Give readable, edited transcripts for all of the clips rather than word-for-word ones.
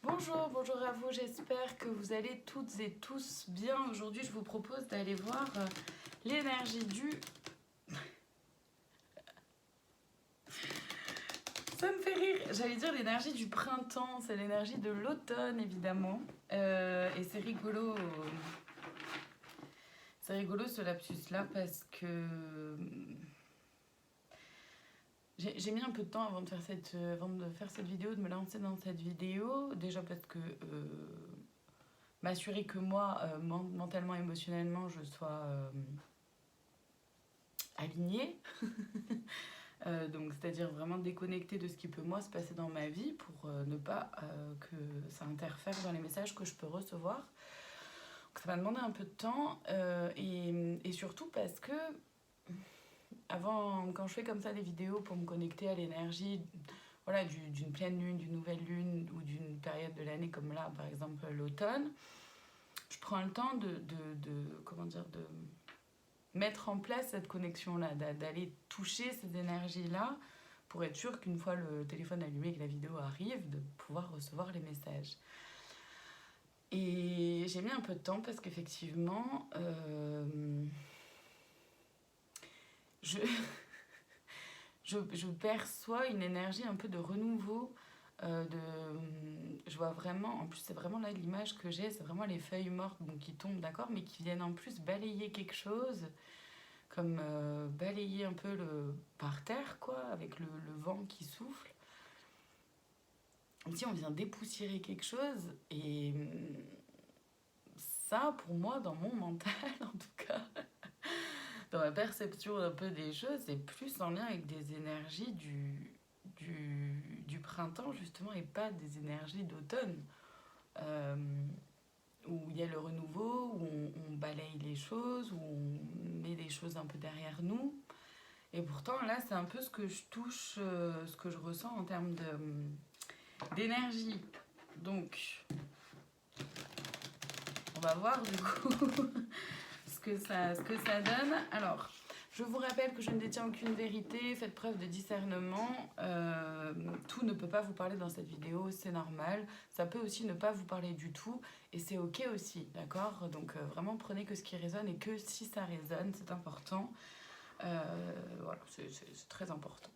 Bonjour, bonjour à vous, j'espère que vous allez toutes et tous bien. Aujourd'hui, je vous propose d'aller voir l'énergie du... Ça me fait rire, j'allais dire l'énergie du printemps, c'est l'énergie de l'automne évidemment. Et c'est rigolo ce lapsus-là parce que j'ai mis un peu de temps avant de faire cette vidéo, de me lancer dans cette vidéo. Déjà parce que m'assurer que moi, mentalement, émotionnellement, je sois alignée. Donc, c'est-à-dire vraiment déconnectée de ce qui peut moi se passer dans ma vie pour ne pas que ça interfère dans les messages que je peux recevoir. Donc, ça m'a demandé un peu de temps et surtout parce que avant, quand je fais comme ça des vidéos pour me connecter à l'énergie, voilà, d'une pleine lune, d'une nouvelle lune ou d'une période de l'année comme là, par exemple l'automne, je prends le temps comment dire, de mettre en place cette connexion-là, d'aller toucher ces énergies-là pour être sûr qu'une fois le téléphone allumé et que la vidéo arrive, de pouvoir recevoir les messages. Et j'ai mis un peu de temps parce qu'effectivement, je perçois une énergie un peu de renouveau. Je vois vraiment, en plus c'est vraiment là l'image que j'ai, c'est vraiment les feuilles mortes qui tombent, d'accord, mais qui viennent en plus balayer quelque chose, comme balayer un peu par terre, quoi, avec le vent qui souffle. Si on vient dépoussiérer quelque chose, et ça, pour moi, dans mon mental, en tout cas, dans ma perception un peu des choses, c'est plus en lien avec des énergies du printemps, justement, et pas des énergies d'automne. Où il y a le renouveau, où on balaye les choses, où on met des choses un peu derrière nous. Et pourtant, là, c'est un peu ce que je touche, ce que je ressens en termes d'énergie. Donc, on va voir du coup ce que ça donne. Alors, je vous rappelle que je ne détiens aucune vérité, faites preuve de discernement. Tout ne peut pas vous parler dans cette vidéo, c'est normal. Ça peut aussi ne pas vous parler du tout, et c'est ok aussi, d'accord? Donc vraiment prenez que ce qui résonne, et que si ça résonne, c'est important. Voilà, c'est très important.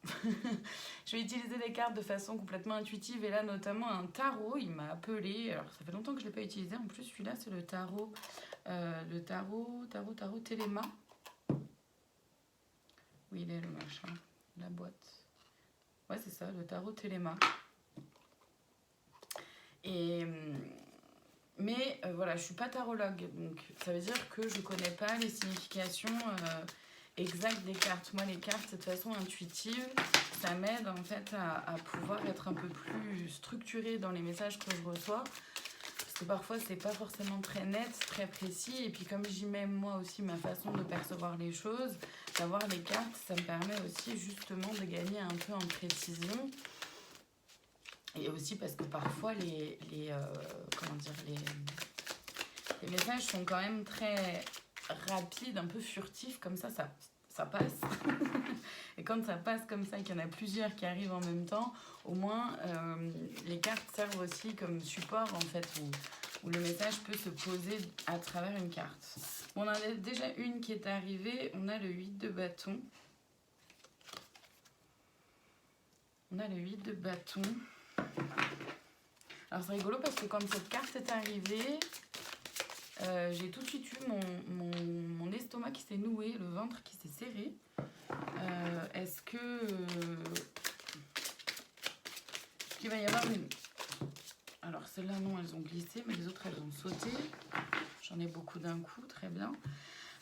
Je vais utiliser des cartes de façon complètement intuitive, et là notamment un tarot, il m'a appelé. Alors ça fait longtemps que je ne l'ai pas utilisé, en plus celui-là c'est le tarot Téléma. Oui, il est le machin, la boîte. Ouais, c'est ça, le tarot Téléma. Mais voilà, je suis pas tarologue, donc ça veut dire que je connais pas les significations exactes des cartes. Moi, les cartes, c'est de façon intuitive, ça m'aide en fait à pouvoir être un peu plus structurée dans les messages que je reçois. Parce que parfois, c'est pas forcément très net, très précis. Et puis, comme j'y mets moi aussi ma façon de percevoir les choses, d'avoir les cartes, ça me permet aussi justement de gagner un peu en précision. Et aussi parce que parfois, les messages sont quand même très rapides, un peu furtifs, comme ça passe. Et quand ça passe comme ça et qu'il y en a plusieurs qui arrivent en même temps, au moins les cartes servent aussi comme support en fait, où le message peut se poser à travers une carte. Bon, on en a déjà une qui est arrivée, on a le 8 de bâton. Alors c'est rigolo parce que quand cette carte est arrivée, j'ai tout de suite eu mon estomac qui s'est noué, le ventre qui s'est serré. Est-ce qu'il va y avoir une... Alors celles-là non, elles ont glissé, mais les autres elles ont sauté. J'en ai beaucoup d'un coup, très bien.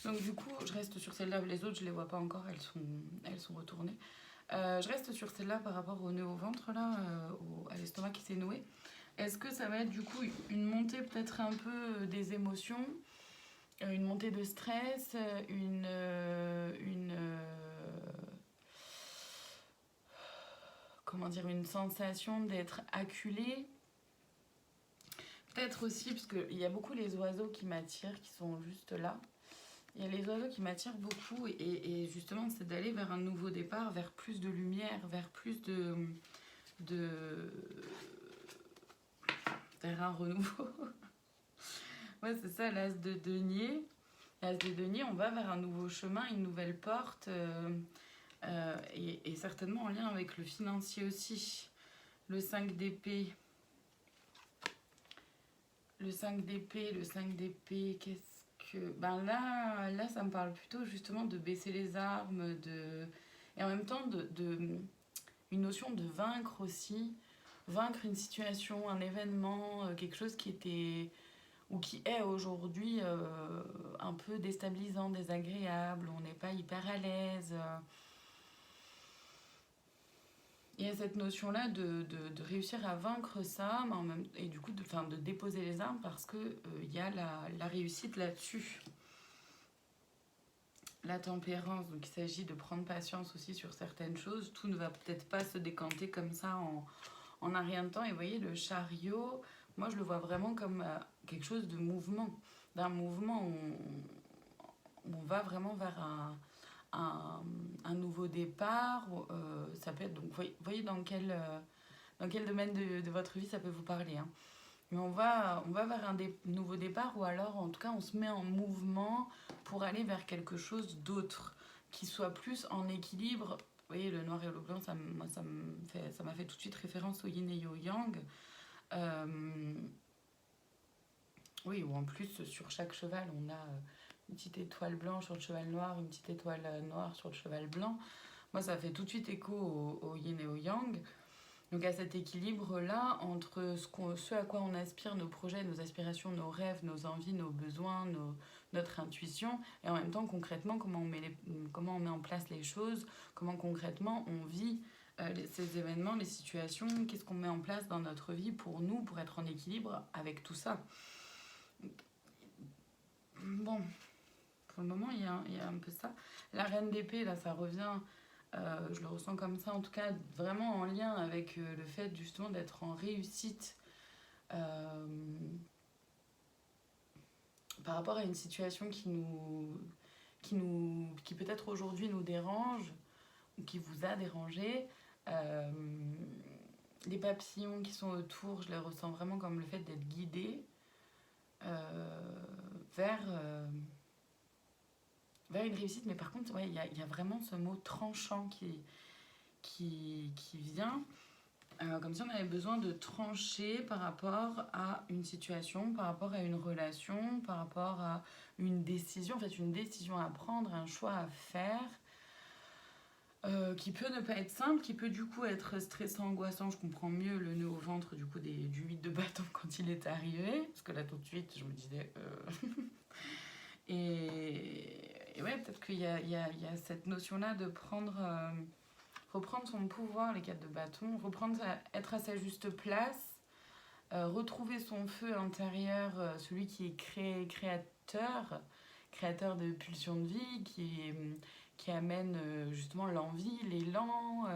Donc du coup, je reste sur celle-là. Les autres, je les vois pas encore, elles sont retournées. Je reste sur celle-là par rapport au nœud au ventre, là, à l'estomac qui s'est noué. Est-ce que ça va être du coup une montée peut-être un peu des émotions, une montée de stress, une sensation d'être acculé? Peut-être aussi, parce qu'il y a beaucoup les oiseaux qui m'attirent, qui sont juste là. Il y a les oiseaux qui m'attirent beaucoup, et justement c'est d'aller vers un nouveau départ, vers plus de lumière, vers plus vers un renouveau. Ouais, c'est ça, l'as de denier. L'as de denier, on va vers un nouveau chemin, une nouvelle porte, et certainement en lien avec le financier aussi. Le 5 d'épée. Le 5 d'épée, qu'est-ce que... Ben là, ça me parle plutôt justement de baisser les armes, et en même temps une notion de vaincre aussi. Vaincre une situation, un événement, quelque chose qui était ou qui est aujourd'hui un peu déstabilisant, désagréable, on n'est pas hyper à l'aise. Il y a cette notion-là de réussir à vaincre ça, mais et du coup de déposer les armes parce qu'il y a la réussite là-dessus. La tempérance, donc il s'agit de prendre patience aussi sur certaines choses. Tout ne va peut-être pas se décanter comme ça en un rien de temps. Et vous voyez, le chariot, moi je le vois vraiment comme quelque chose de mouvement. D'un mouvement où on va vraiment vers un nouveau départ. Ça peut être, donc vous voyez dans quel domaine de votre vie ça peut vous parler. Hein. Mais on va vers un nouveau départ ou alors en tout cas on se met en mouvement pour aller vers quelque chose d'autre qui soit plus en équilibre. Vous voyez, le noir et le blanc, ça m'a fait tout de suite référence au yin et au yang. Oui, ou en plus sur chaque cheval on a une petite étoile blanche sur le cheval noir, une petite étoile noire sur le cheval blanc. Moi ça fait tout de suite écho au yin et au yang. Donc à cet équilibre-là, entre ce à quoi on aspire, nos projets, nos aspirations, nos rêves, nos envies, nos besoins, notre intuition, et en même temps concrètement comment on met en place les choses, comment concrètement on vit ces événements, les situations, qu'est-ce qu'on met en place dans notre vie pour nous, pour être en équilibre avec tout ça. Bon, pour le moment il y a un peu ça. La reine d'épée, là ça revient... je le ressens comme ça, en tout cas, vraiment en lien avec le fait justement d'être en réussite par rapport à une situation qui peut-être aujourd'hui nous dérange ou qui vous a dérangé. Les papillons qui sont autour, je les ressens vraiment comme le fait d'être guidé vers une réussite. Mais par contre, ouais, y a vraiment ce mot tranchant qui vient, comme si on avait besoin de trancher par rapport à une situation, par rapport à une relation, par rapport à une décision, en fait une décision à prendre, un choix à faire, qui peut ne pas être simple, qui peut du coup être stressant, angoissant. Je comprends mieux le nœud au ventre du coup du 8 de bâton quand il est arrivé, parce que là tout de suite je me disais... Et ouais, peut-être qu'il y a cette notion-là de reprendre son pouvoir, les 4 de bâton, être à sa juste place, retrouver son feu intérieur, celui qui est créateur de pulsions de vie, qui amène justement l'envie, l'élan,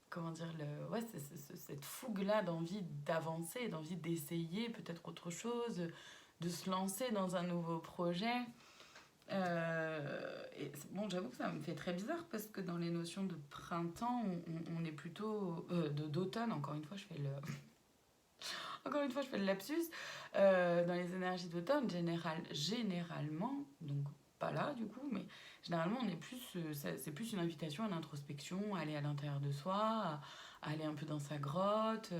comment dire, cette fougue-là d'envie d'avancer, d'envie d'essayer peut-être autre chose, de se lancer dans un nouveau projet. Et bon, j'avoue que ça me fait très bizarre parce que dans les notions de printemps, on est plutôt d'automne. Encore une fois, je fais le lapsus. Dans les énergies d'automne, généralement, donc pas là du coup, mais généralement on est plus, c'est plus une invitation à l'introspection, à aller à l'intérieur de soi, à aller un peu dans sa grotte.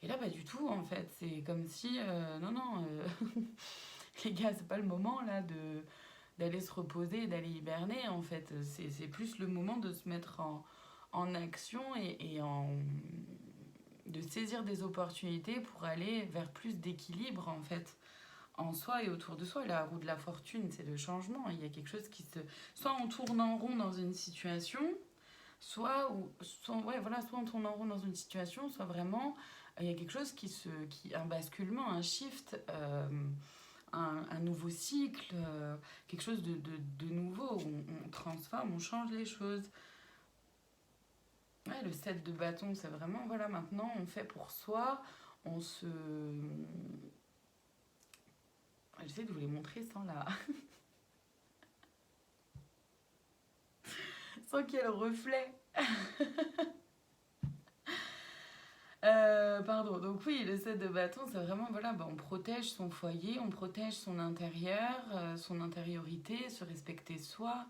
Et là, pas du tout en fait. C'est comme si, non, les gars, c'est pas le moment là d'aller se reposer, d'aller hiberner en fait. C'est plus le moment de se mettre en action et de saisir des opportunités pour aller vers plus d'équilibre en fait en soi et autour de soi. La roue de la fortune, c'est le changement. Il y a quelque chose soit on tourne en rond dans une situation, soit on tourne en rond dans une situation, soit vraiment il y a quelque chose un basculement, un shift, un nouveau cycle, quelque chose de nouveau, où on transforme, on change les choses. Ouais, le 7 de bâton, c'est vraiment, voilà, maintenant on fait pour soi, j'essaie de vous les montrer sans qu'il y ait le reflet. pardon. Donc oui, le 7 de bâton, c'est vraiment, voilà, bah, on protège son foyer, on protège son intérieur, son intériorité, se respecter soi,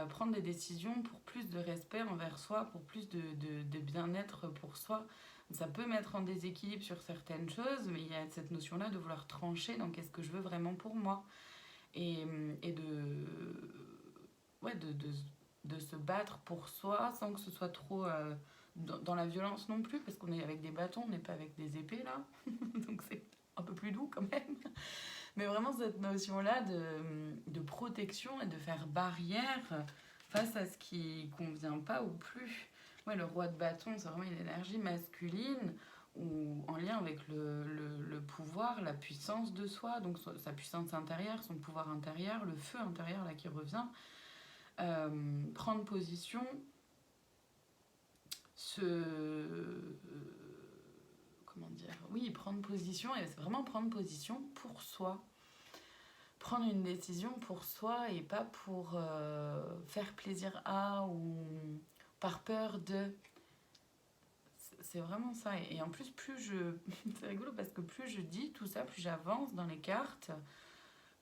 prendre des décisions pour plus de respect envers soi, pour plus de bien-être pour soi. Ça peut mettre en déséquilibre sur certaines choses, mais il y a cette notion-là de vouloir trancher dans qu'est-ce que je veux vraiment pour moi. Et ouais, de se battre pour soi sans que ce soit trop dans la violence non plus, parce qu'on est avec des bâtons, on n'est pas avec des épées là, donc c'est un peu plus doux quand même. Mais vraiment cette notion-là de protection et de faire barrière face à ce qui convient pas ou plus. Ouais, le roi de bâton, c'est vraiment une énergie masculine ou en lien avec le pouvoir, la puissance de soi, donc sa puissance intérieure, son pouvoir intérieur, le feu intérieur là qui revient. Prendre position, comment dire, oui, prendre position, et c'est vraiment prendre position pour soi. Prendre une décision pour soi et pas pour faire plaisir à ou par peur de. C'est vraiment ça. Et en plus, plus je. C'est rigolo parce que plus je dis tout ça, plus j'avance dans les cartes,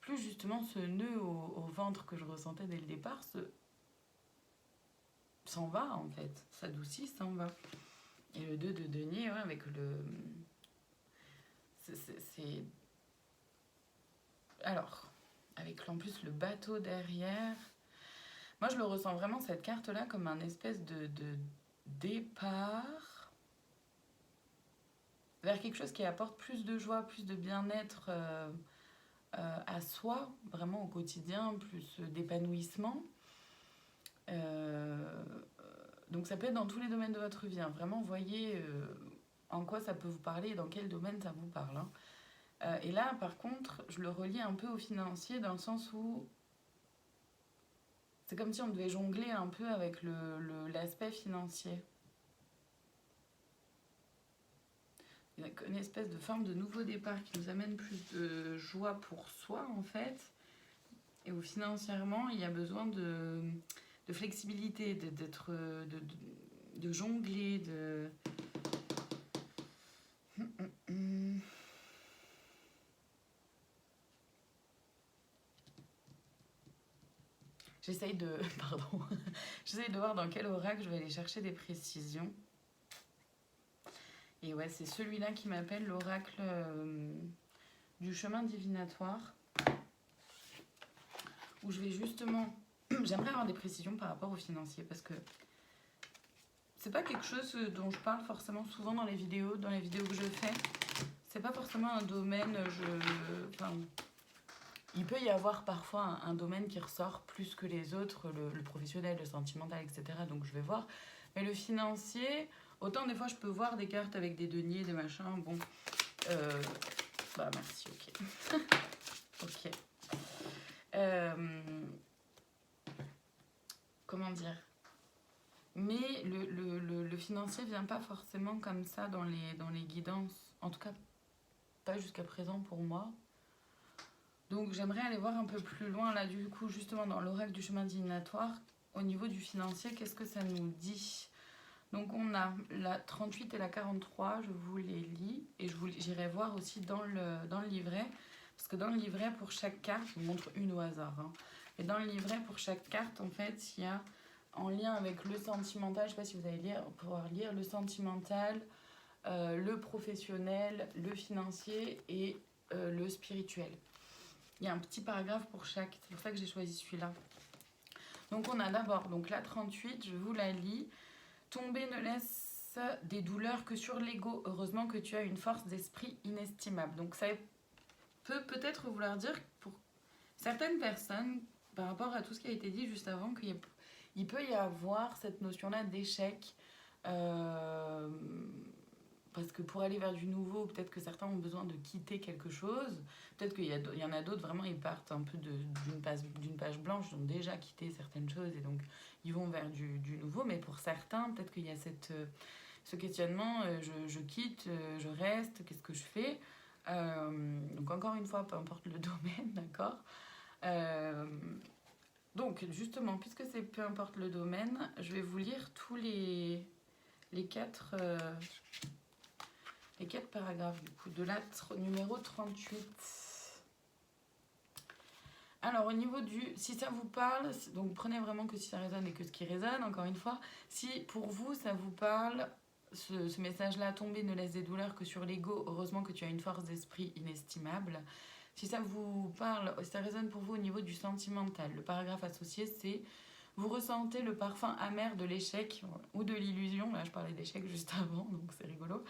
plus justement ce nœud au ventre que je ressentais dès le départ s'en va en fait. S'adoucit, s'en va. Et le 2 de denier, ouais, avec le. C'est. Alors, avec en plus le bateau derrière. Moi, je le ressens vraiment, cette carte-là, comme un espèce de départ vers quelque chose qui apporte plus de joie, plus de bien-être à soi, vraiment au quotidien, plus d'épanouissement. Donc ça peut être dans tous les domaines de votre vie, hein. Vraiment, voyez en quoi ça peut vous parler et dans quel domaine ça vous parle, hein. Et là, par contre, je le relie un peu au financier dans le sens où c'est comme si on devait jongler un peu avec l'aspect financier. Il y a une espèce de forme de nouveau départ qui nous amène plus de joie pour soi, en fait. Et où financièrement, il y a besoin de flexibilité, de jongler, de... J'essaye de... Pardon. J'essaye de voir dans quel oracle je vais aller chercher des précisions. Et ouais, c'est celui-là qui m'appelle l'oracle du chemin divinatoire. Où je vais justement... J'aimerais avoir des précisions par rapport au financier parce que c'est pas quelque chose dont je parle forcément souvent dans les vidéos que je fais. C'est pas forcément un domaine... Enfin, il peut y avoir parfois un domaine qui ressort plus que les autres, le professionnel, le sentimental, etc. Donc je vais voir. Mais le financier, autant des fois je peux voir des cartes avec des deniers, des machins, bon. Bah merci, ok. Ok. Comment dire? Mais le financier vient pas forcément comme ça dans les guidances. En tout cas, pas jusqu'à présent pour moi. Donc j'aimerais aller voir un peu plus loin là du coup justement dans l'oracle du chemin divinatoire au niveau du financier, qu'est-ce que ça nous dit? Donc on a la 38 et la 43, je vous les lis et j'irai voir aussi dans le livret, parce que dans le livret pour chaque carte, je vous montre une au hasard, hein, et dans le livret pour chaque carte en fait il y a en lien avec le sentimental, je sais pas si vous allez pouvoir lire le sentimental, le professionnel, le financier et le spirituel. Il y a un petit paragraphe pour chaque, c'est pour ça que j'ai choisi celui-là. Donc on a d'abord donc la 38, je vous la lis. Tomber ne laisse des douleurs que sur l'ego. Heureusement que tu as une force d'esprit inestimable. Donc ça peut peut-être vouloir dire pour certaines personnes, par rapport à tout ce qui a été dit juste avant, qu'il peut y avoir cette notion-là d'échec. Parce que pour aller vers du nouveau, peut-être que certains ont besoin de quitter quelque chose. Peut-être qu'il y en a d'autres, vraiment, ils partent un peu d'une page blanche, ils ont déjà quitté certaines choses et donc ils vont vers du nouveau. Mais pour certains, peut-être qu'il y a ce questionnement, je quitte, je reste, qu'est-ce que je fais? Donc encore une fois, peu importe le domaine, d'accord? Donc justement, puisque c'est peu importe le domaine, je vais vous lire tous les quatre les 4 paragraphes du coup de la numéro 38. Alors au niveau du, si ça vous parle, donc prenez vraiment que si ça résonne et que ce qui résonne, encore une fois, si pour vous ça vous parle, ce message-là, tomber ne laisse des douleurs que sur l'ego, heureusement que tu as une force d'esprit inestimable. Si ça vous parle, si ça résonne pour vous au niveau du sentimental, le paragraphe associé c'est vous ressentez le parfum amer de l'échec ou de l'illusion, là je parlais d'échec juste avant, donc c'est rigolo.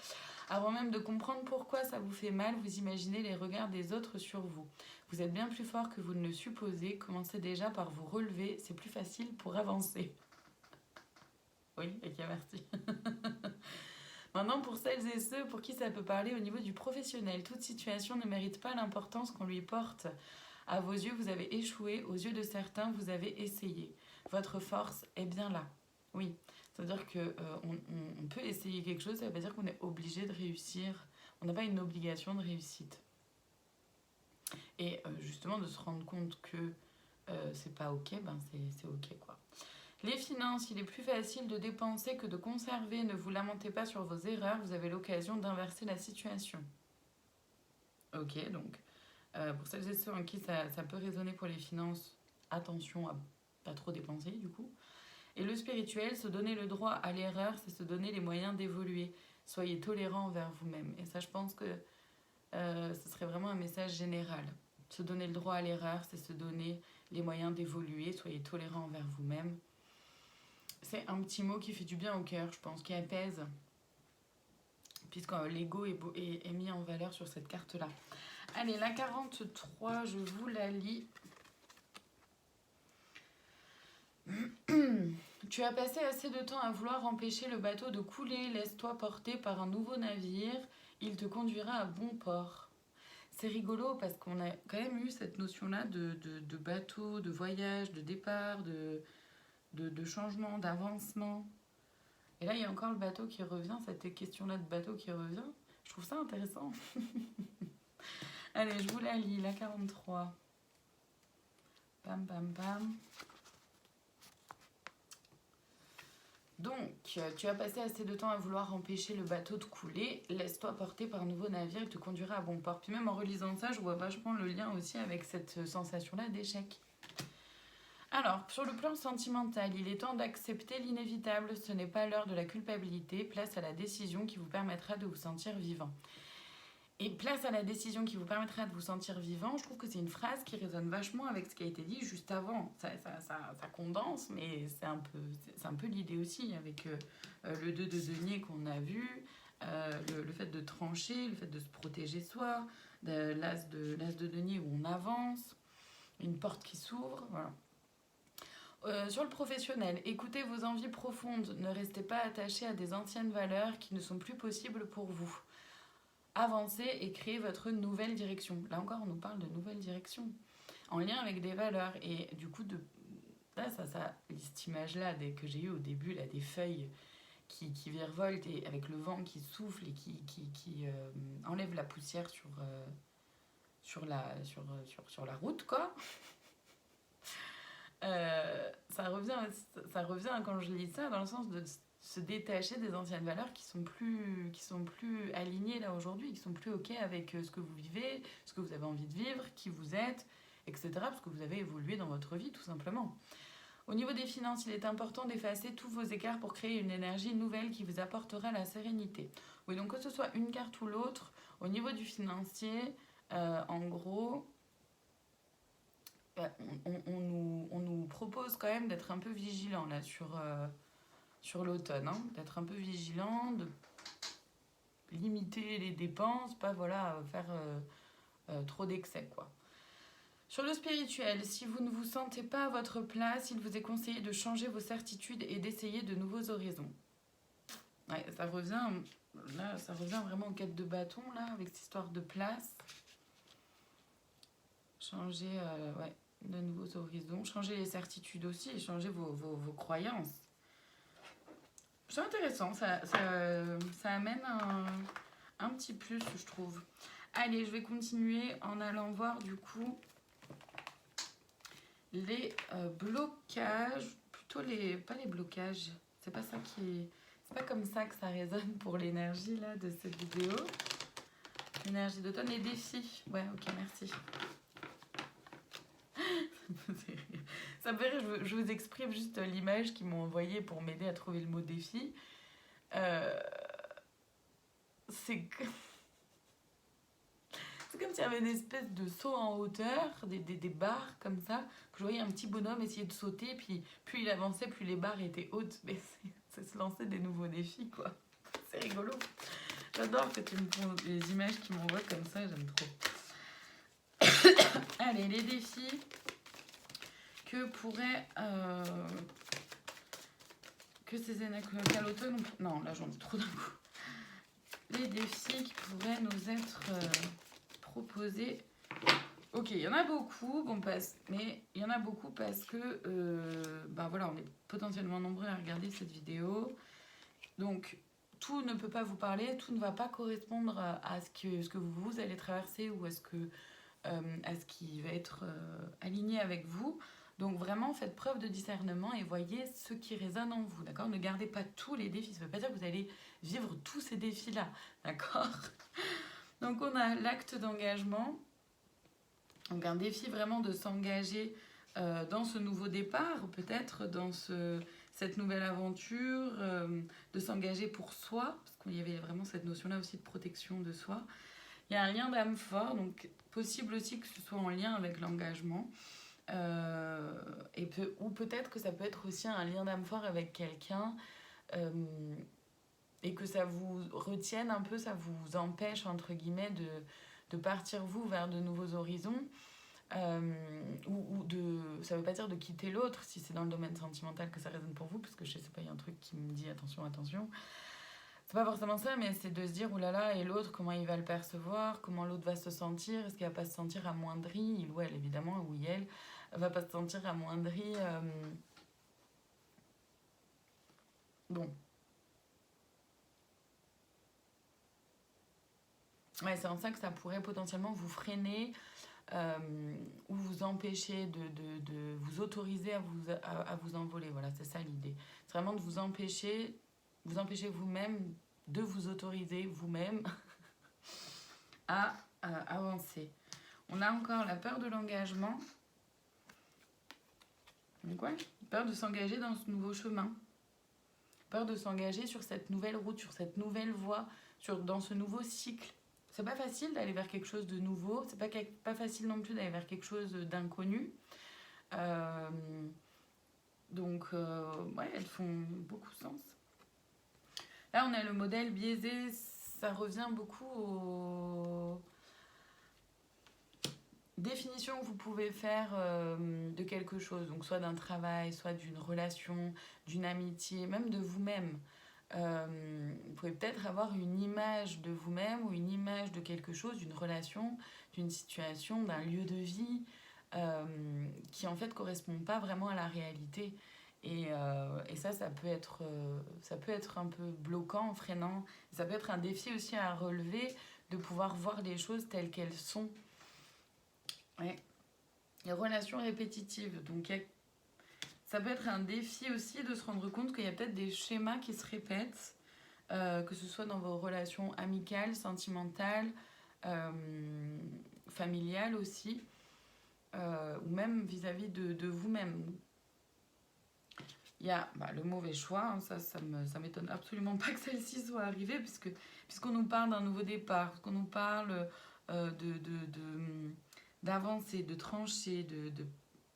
Avant même de comprendre pourquoi ça vous fait mal, vous imaginez les regards des autres sur vous. Vous êtes bien plus fort que vous ne le supposez. Commencez déjà par vous relever, c'est plus facile pour avancer. Oui, ok, merci. Maintenant, pour celles et ceux pour qui ça peut parler au niveau du professionnel, toute situation ne mérite pas l'importance qu'on lui porte. À vos yeux, vous avez échoué. Aux yeux de certains, vous avez essayé. Votre force est bien là. Oui, c'est-à-dire qu'on peut essayer quelque chose, ça ne veut pas dire qu'on est obligé de réussir. On n'a pas une obligation de réussite. Et justement, de se rendre compte que c'est pas ok, ben c'est ok quoi. Les finances, il est plus facile de dépenser que de conserver. Ne vous lamentez pas sur vos erreurs, vous avez l'occasion d'inverser la situation. Ok, donc pour celles et ceux en qui ça peut résonner pour les finances, attention à pas trop dépenser du coup. Et le spirituel, se donner le droit à l'erreur, c'est se donner les moyens d'évoluer. Soyez tolérant envers vous-même. Et ça, je pense que ce serait vraiment un message général. Se donner le droit à l'erreur, c'est se donner les moyens d'évoluer. Soyez tolérant envers vous-même. C'est un petit mot qui fait du bien au cœur, je pense, qui apaise. Puisque l'ego est mis en valeur sur cette carte-là. Allez, la 43, je vous la lis. Tu as passé assez de temps à vouloir empêcher le bateau de couler. Laisse-toi porter par un nouveau navire. Il te conduira à bon port. C'est rigolo parce qu'on a quand même eu cette notion-là de bateau, de voyage, de départ, de changement, d'avancement. Et là, il y a encore le bateau qui revient, cette question-là de bateau qui revient. Je trouve ça intéressant. Allez, je vous la lis, la 43. Pam, pam, pam. Donc, tu as passé assez de temps à vouloir empêcher le bateau de couler. Laisse-toi porter par un nouveau navire, il te conduira à bon port. Puis même en relisant ça, je vois vachement le lien aussi avec cette sensation-là d'échec. Alors, sur le plan sentimental, il est temps d'accepter l'inévitable. Ce n'est pas l'heure de la culpabilité. Place à la décision qui vous permettra de vous sentir vivant. Et place à la décision qui vous permettra de vous sentir vivant, je trouve que c'est une phrase qui résonne vachement avec ce qui a été dit juste avant. Ça condense, mais c'est un peu l'idée aussi avec le 2 de denier qu'on a vu, le fait de trancher, le fait de se protéger soi, l'as de denier où on avance, une porte qui s'ouvre, voilà. Sur le professionnel, écoutez vos envies profondes, ne restez pas attaché à des anciennes valeurs qui ne sont plus possibles pour vous. Avancez et créez votre nouvelle direction. Là encore, on nous parle de nouvelle direction, en lien avec des valeurs. Et du coup, là, cette image-là que j'ai eue au début, là, des feuilles qui virevoltent et avec le vent qui souffle et qui enlève la poussière sur la route, quoi. Ça revient quand je lis ça dans le sens de se détacher des anciennes valeurs qui sont plus alignées là aujourd'hui, qui sont plus ok avec ce que vous vivez, ce que vous avez envie de vivre, qui vous êtes, etc. Parce que vous avez évolué dans votre vie tout simplement. Au niveau des finances, il est important d'effacer tous vos écarts pour créer une énergie nouvelle qui vous apportera la sérénité. Oui, donc que ce soit une carte ou l'autre, au niveau du financier, en gros, on nous propose quand même d'être un peu vigilant là sur l'automne, hein, d'être un peu vigilant, de limiter les dépenses, pas faire trop d'excès quoi. Sur le spirituel, si vous ne vous sentez pas à votre place, il vous est conseillé de changer vos certitudes et d'essayer de nouveaux horizons. Ouais, ça revient vraiment en quête de bâton là, avec cette histoire de place. Changer de nouveaux horizons, changer les certitudes aussi et changer vos croyances. C'est intéressant, ça amène un petit plus, je trouve. Allez, je vais continuer en allant voir du coup les blocages, plutôt pas les blocages, c'est pas C'est pas comme ça que ça résonne pour l'énergie là de cette vidéo. L'énergie d'automne, les défis. Ouais, ok, merci. Ça me fait rire, je vous exprime juste l'image qu'ils m'ont envoyée pour m'aider à trouver le mot défi. C'est comme s'il y avait une espèce de saut en hauteur, des barres comme ça, que je voyais un petit bonhomme essayer de sauter, puis plus il avançait, plus les barres étaient hautes. Mais c'est se lancer des nouveaux défis, quoi. C'est rigolo. J'adore que tu me prends les images qui m'envoient comme ça, j'aime trop. Allez, les défis que pourrait... que ces énergies à l'automne... Non, là j'en ai trop d'un coup. Les défis qui pourraient nous être proposés. Ok, il y en a beaucoup, bon, mais il y en a beaucoup parce que ben voilà, on est potentiellement nombreux à regarder cette vidéo. Donc, tout ne peut pas vous parler, tout ne va pas correspondre à ce que vous allez traverser ou à ce qui va être aligné avec vous. Donc vraiment, faites preuve de discernement et voyez ce qui résonne en vous, d'accord? Ne gardez pas tous les défis, ça ne veut pas dire que vous allez vivre tous ces défis-là, d'accord? Donc on a l'acte d'engagement, donc un défi vraiment de s'engager dans ce nouveau départ, peut-être dans cette nouvelle aventure, de s'engager pour soi, parce qu'il y avait vraiment cette notion-là aussi de protection de soi. Il y a un lien d'âme fort, donc possible aussi que ce soit en lien avec l'engagement. Ou peut-être que ça peut être aussi un lien d'âme fort avec quelqu'un et que ça vous retienne un peu, ça vous empêche entre guillemets de partir vous vers de nouveaux horizons ça veut pas dire de quitter l'autre si c'est dans le domaine sentimental que ça résonne pour vous, parce que je sais pas, il y a un truc qui me dit attention, c'est pas forcément ça, mais c'est de se dire oulala, et l'autre, comment il va le percevoir, comment l'autre va se sentir, est-ce qu'il va pas se sentir amoindri, il ou elle évidemment, ou elle va pas se sentir amoindri. Bon. Ouais, c'est en ça que ça pourrait potentiellement vous freiner ou vous empêcher de vous autoriser à vous envoler. Voilà, c'est ça l'idée. C'est vraiment de vous empêcher vous-même, de vous autoriser vous-même à avancer. On a encore la peur de l'engagement. Quoi ? Peur de s'engager dans ce nouveau chemin. Peur de s'engager sur cette nouvelle route, sur cette nouvelle voie, dans ce nouveau cycle. C'est pas facile d'aller vers quelque chose de nouveau. C'est pas facile non plus d'aller vers quelque chose d'inconnu. Donc, ouais, elles font beaucoup de sens. Là, on a le modèle biaisé. Ça revient beaucoup aux définitions que vous pouvez faire de quelque chose. Donc, soit d'un travail, soit d'une relation, d'une amitié, même de vous-même. Vous pouvez peut-être avoir une image de vous-même ou une image de quelque chose, d'une relation, d'une situation, d'un lieu de vie qui en fait correspond pas vraiment à la réalité. Et ça peut être un peu bloquant, freinant. Ça peut être un défi aussi à relever de pouvoir voir les choses telles qu'elles sont. Ouais. Les relations répétitives. Donc ça peut être un défi aussi de se rendre compte qu'il y a peut-être des schémas qui se répètent, que ce soit dans vos relations amicales, sentimentales, familiales aussi, ou même vis-à-vis de vous-même. Il y a le mauvais choix, hein, ça m'étonne absolument pas que celle-ci soit arrivée, puisqu'on nous parle d'un nouveau départ, puisqu'on nous parle d'avancer, de trancher, de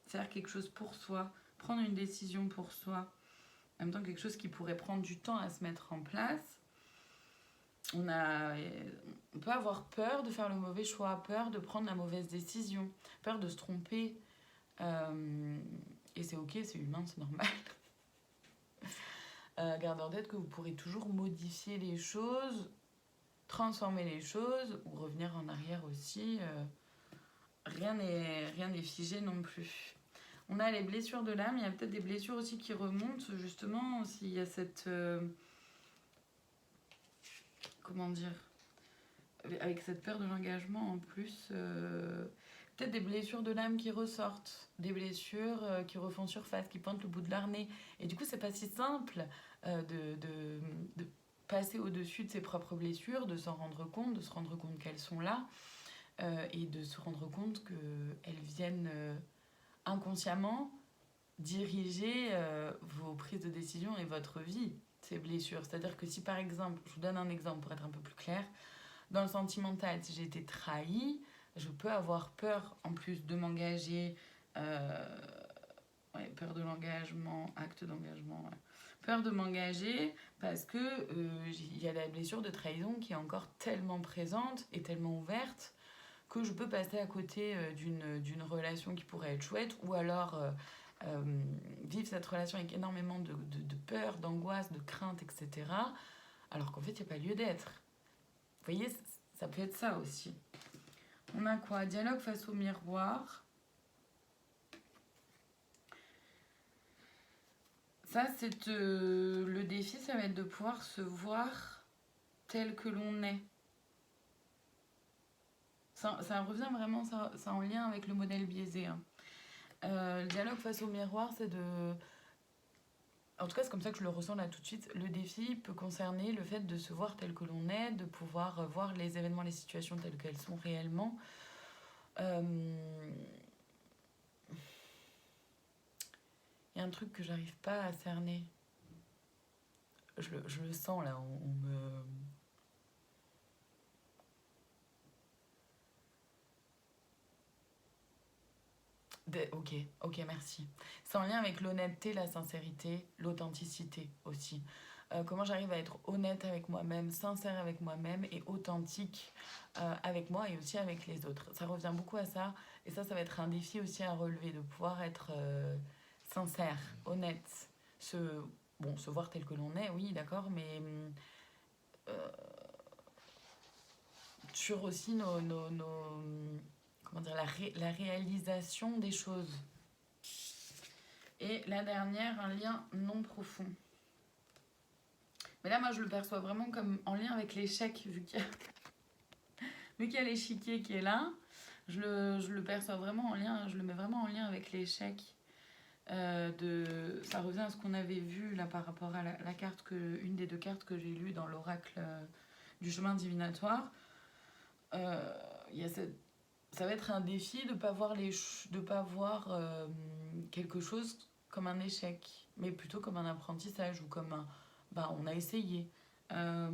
faire quelque chose pour soi, prendre une décision pour soi, en même temps quelque chose qui pourrait prendre du temps à se mettre en place. On peut avoir peur de faire le mauvais choix, peur de prendre la mauvaise décision, peur de se tromper. Et c'est ok, c'est humain, c'est normal. Gardez en tête que vous pourrez toujours modifier les choses, transformer les choses ou revenir en arrière aussi. Rien n'est figé non plus. On a les blessures de l'âme, il y a peut-être des blessures aussi qui remontent, justement, s'il y a cette... comment dire ? Avec cette peur de l'engagement en plus, peut-être des blessures de l'âme qui ressortent, des blessures qui refont surface, qui pointent le bout de leur nez. Et du coup, c'est pas si simple de passer au-dessus de ses propres blessures, de s'en rendre compte, de se rendre compte qu'elles sont là, et de se rendre compte qu'elles viennent inconsciemment diriger vos prises de décision et votre vie, ces blessures. C'est-à-dire que si par exemple, je vous donne un exemple pour être un peu plus clair, dans le sentimental, si j'ai été trahie, je peux avoir peur en plus de m'engager, peur de l'engagement, acte d'engagement, peur de m'engager parce que y a la blessure de trahison qui est encore tellement présente et tellement ouverte que je peux passer à côté d'une relation qui pourrait être chouette, ou alors vivre cette relation avec énormément de peur, d'angoisse, de crainte, etc. Alors qu'en fait, il n'y a pas lieu d'être. Vous voyez, ça peut être ça aussi. On a quoi? Dialogue face au miroir. Ça, c'est le défi, ça va être de pouvoir se voir tel que l'on est. Ça revient vraiment, ça en lien avec le modèle biaisé. Hein. Le dialogue face au miroir, c'est de... En tout cas, c'est comme ça que je le ressens là tout de suite. Le défi peut concerner le fait de se voir tel que l'on est, de pouvoir voir les événements, les situations telles qu'elles sont réellement. Il y a un truc que j'arrive pas à cerner. Je le sens là, on me... Ok, merci. C'est en lien avec l'honnêteté, la sincérité, l'authenticité aussi. Comment j'arrive à être honnête avec moi-même, sincère avec moi-même et authentique avec moi et aussi avec les autres. Ça revient beaucoup à ça. Et ça va être un défi aussi à relever, de pouvoir être sincère, honnête. Se voir tel que l'on est, oui, d'accord, mais sur aussi comment dire, la réalisation des choses. Et la dernière, un lien non profond. Mais là, moi, je le perçois vraiment comme en lien avec l'échec, vu qu'il y a l'échiquier qui est là. Je le perçois vraiment en lien, je le mets vraiment en lien avec l'échec. Ça revient à ce qu'on avait vu là par rapport à la carte, une des deux cartes que j'ai lues dans l'oracle du chemin divinatoire. Il y a ça va être un défi de pas voir quelque chose comme un échec, mais plutôt comme un apprentissage ou comme un on a essayé. En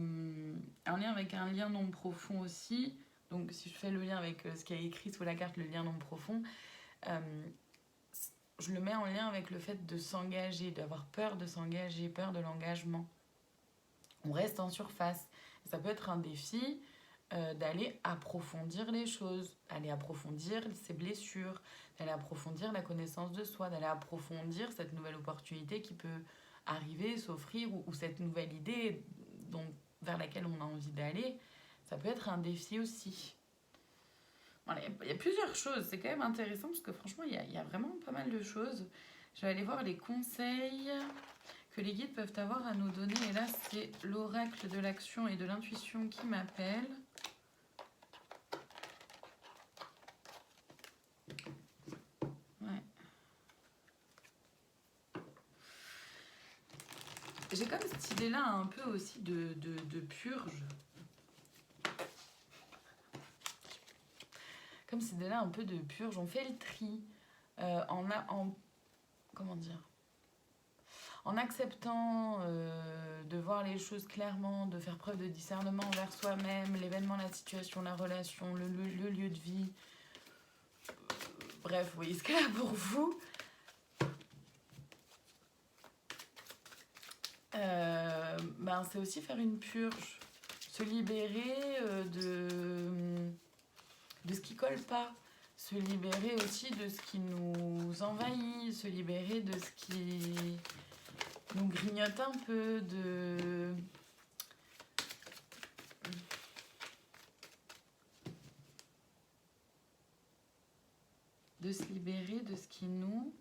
lien avec un lien non profond aussi. Donc si je fais le lien avec ce qui est écrit sous la carte, le lien non profond, je le mets en lien avec le fait de s'engager, d'avoir peur de s'engager, peur de l'engagement. On reste en surface. Ça peut être un défi d'aller approfondir les choses, d'aller approfondir ses blessures, d'aller approfondir la connaissance de soi, d'aller approfondir cette nouvelle opportunité qui peut arriver, s'offrir, ou cette nouvelle idée vers laquelle on a envie d'aller. Ça peut être un défi aussi. Voilà, il y a plusieurs choses, c'est quand même intéressant parce que franchement, il y a vraiment pas mal de choses. Je vais aller voir les conseils que les guides peuvent avoir à nous donner. Et là, c'est l'oracle de l'action et de l'intuition qui m'appelle. Ouais. J'ai comme cette idée-là un peu aussi de purge. Comme cette idée-là un peu de purge. On fait le tri comment dire, en acceptant de voir les choses clairement, de faire preuve de discernement envers soi-même, l'événement, la situation, la relation, le lieu de vie. Bref, vous voyez ce qu'il y a pour vous. C'est aussi faire une purge, se libérer de ce qui colle pas, se libérer aussi de ce qui nous envahit, se libérer de ce qui nous grignote un peu, de se libérer de ce qui nous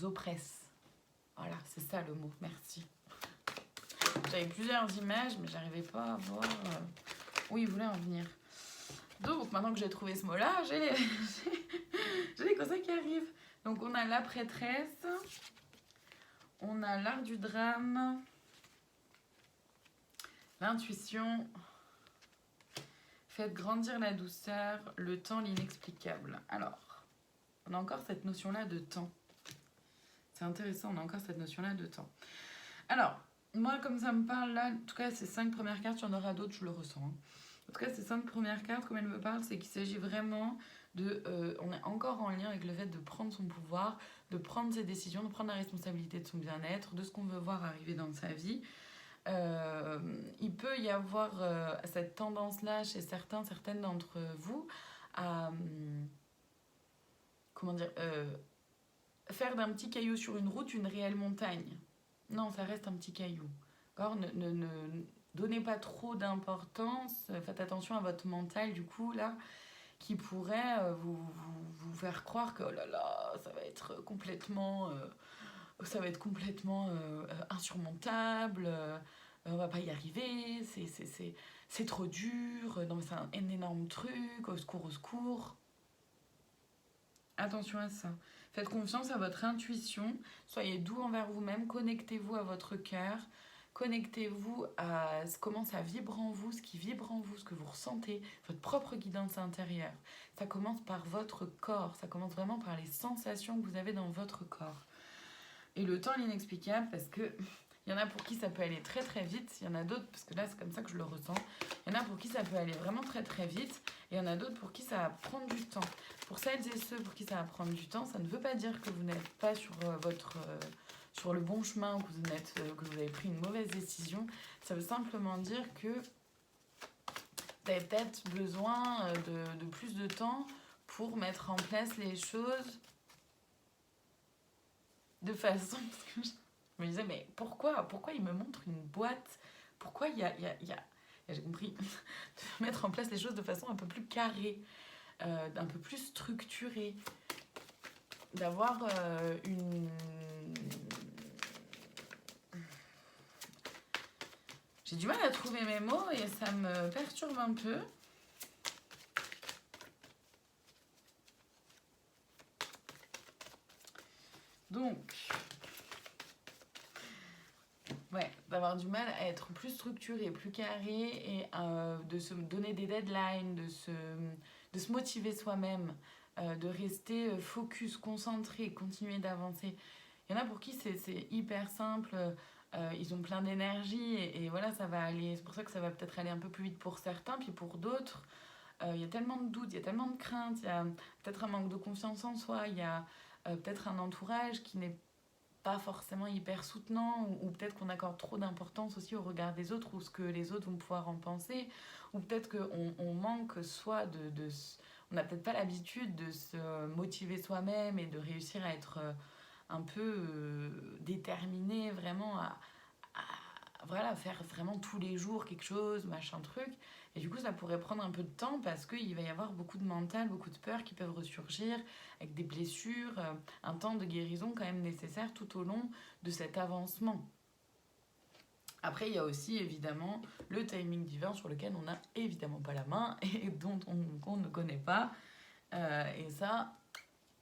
oppresse. Voilà, c'est ça le mot, merci. J'avais plusieurs images, mais j'arrivais pas à voir où il voulait en venir. Donc, maintenant que j'ai trouvé ce mot-là, j'ai les conseils qui arrivent. Donc, on a la prêtresse, On a l'art du drame, l'intuition, faites grandir la douceur, le temps, l'inexplicable. Alors, on a encore cette notion-là de temps. C'est intéressant, on a encore cette notion-là de temps. Alors, moi, comme ça me parle là, en tout cas, ces 5 premières cartes, il y en aura d'autres, je le ressens. Hein. En tout cas, ces 5 premières cartes, comme elles me parlent, c'est qu'il s'agit vraiment de... on est encore en lien avec le fait de prendre son pouvoir, de prendre ses décisions, de prendre la responsabilité de son bien-être, de ce qu'on veut voir arriver dans sa vie. Il peut y avoir cette tendance-là chez certaines d'entre vous à... comment dire faire d'un petit caillou sur une route une réelle montagne. Non, ça reste un petit caillou. Ne donnez pas trop d'importance. Faites attention à votre mental, du coup, là, qui pourrait vous faire croire que, oh là là, ça va être complètement insurmontable, on va pas y arriver, c'est trop dur, non, mais c'est un énorme truc, au secours, au secours. Attention à ça. Faites confiance à votre intuition, soyez doux envers vous-même, connectez-vous à votre cœur, connectez-vous à comment ça vibre en vous, ce qui vibre en vous, ce que vous ressentez, votre propre guidance intérieure. Ça commence par votre corps, ça commence vraiment par les sensations que vous avez dans votre corps. Et le temps, l'inexplicable, parce que il y en a pour qui ça peut aller très très vite, il y en a d'autres, parce que là c'est comme ça que je le ressens, il y en a pour qui ça peut aller vraiment très très vite, et il y en a d'autres pour qui ça va prendre du temps. Pour celles et ceux pour qui ça va prendre du temps, ça ne veut pas dire que vous n'êtes pas sur sur le bon chemin, que vous avez pris une mauvaise décision. Ça veut simplement dire que vous avez peut-être besoin de plus de temps pour mettre en place les choses de façon... Je me disais, mais pourquoi il me montre une boîte? Pourquoi il y a j'ai compris, de mettre en place les choses de façon un peu plus carrée, un peu plus structurée, d'avoir une... J'ai du mal à trouver mes mots et ça me perturbe un peu. Donc... ouais, d'avoir du mal à être plus structuré, plus carré et de se donner des deadlines, de se motiver soi-même, de rester focus, concentré, continuer d'avancer. Il y en a pour qui c'est hyper simple, ils ont plein d'énergie et voilà, ça va aller. C'est pour ça que ça va peut-être aller un peu plus vite pour certains, puis pour d'autres, il y a tellement de doutes, il y a tellement de craintes, il y a peut-être un manque de confiance en soi, il y a peut-être un entourage qui n'est pas forcément hyper soutenant, ou peut-être qu'on accorde trop d'importance aussi au regard des autres ou ce que les autres vont pouvoir en penser, ou peut-être qu'on manque soit on n'a peut-être pas l'habitude de se motiver soi-même et de réussir à être un peu déterminé vraiment voilà, faire vraiment tous les jours quelque chose, machin truc. Et du coup, ça pourrait prendre un peu de temps parce qu'il va y avoir beaucoup de mental, beaucoup de peurs qui peuvent ressurgir avec des blessures, un temps de guérison quand même nécessaire tout au long de cet avancement. Après, il y a aussi évidemment le timing divin sur lequel on n'a évidemment pas la main et dont on ne connaît pas. Et ça,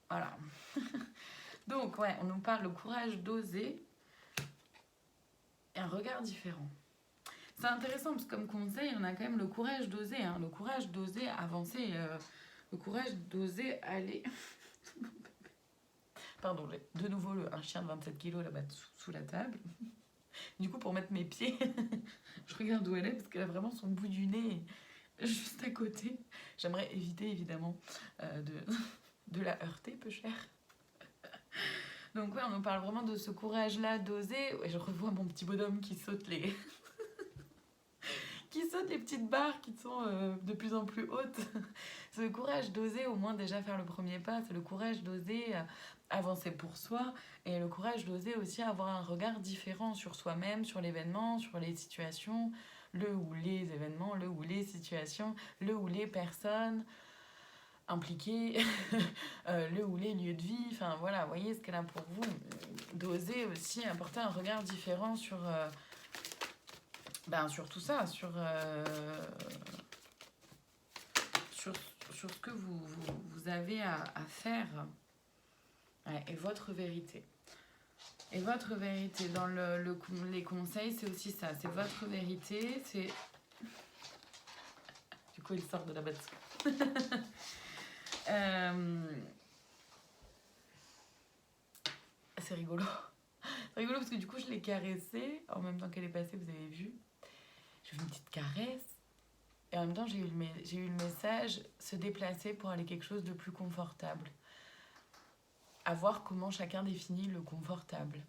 voilà. Donc, ouais, on nous parle le courage d'oser et un regard différent. C'est intéressant parce que comme conseil, on a quand même le courage d'oser, hein, le courage d'oser avancer, le courage d'oser aller... Pardon, j'ai de nouveau un chien de 27 kilos là-bas sous la table. Du coup, pour mettre mes pieds, je regarde où elle est parce qu'elle a vraiment son bout du nez juste à côté. J'aimerais éviter évidemment de la heurter, peu cher. Donc ouais, on nous parle vraiment de ce courage-là d'oser. Ouais, je revois mon petit bonhomme qui saute les... qui saute les petites barres qui sont de plus en plus hautes. C'est le courage d'oser au moins déjà faire le premier pas. C'est le courage d'oser avancer pour soi. Et le courage d'oser aussi avoir un regard différent sur soi-même, sur l'événement, sur les situations, le ou les événements, le ou les situations, le ou les personnes impliquées, le ou les lieux de vie. Enfin voilà, voyez ce qu'elle a pour vous. D'oser aussi apporter un regard différent sur... sur tout ça, sur ce que vous avez à faire, ouais, et votre vérité. Et votre vérité dans les conseils, c'est aussi ça. C'est votre vérité. C'est... Du coup, il sort de la bête. C'est rigolo. C'est rigolo parce que du coup, je l'ai caressée. En même temps qu'elle est passée, vous avez vu. J'ai fait une petite caresse. Et en même temps, j'ai eu le message se déplacer pour aller quelque chose de plus confortable. À voir comment chacun définit le confortable.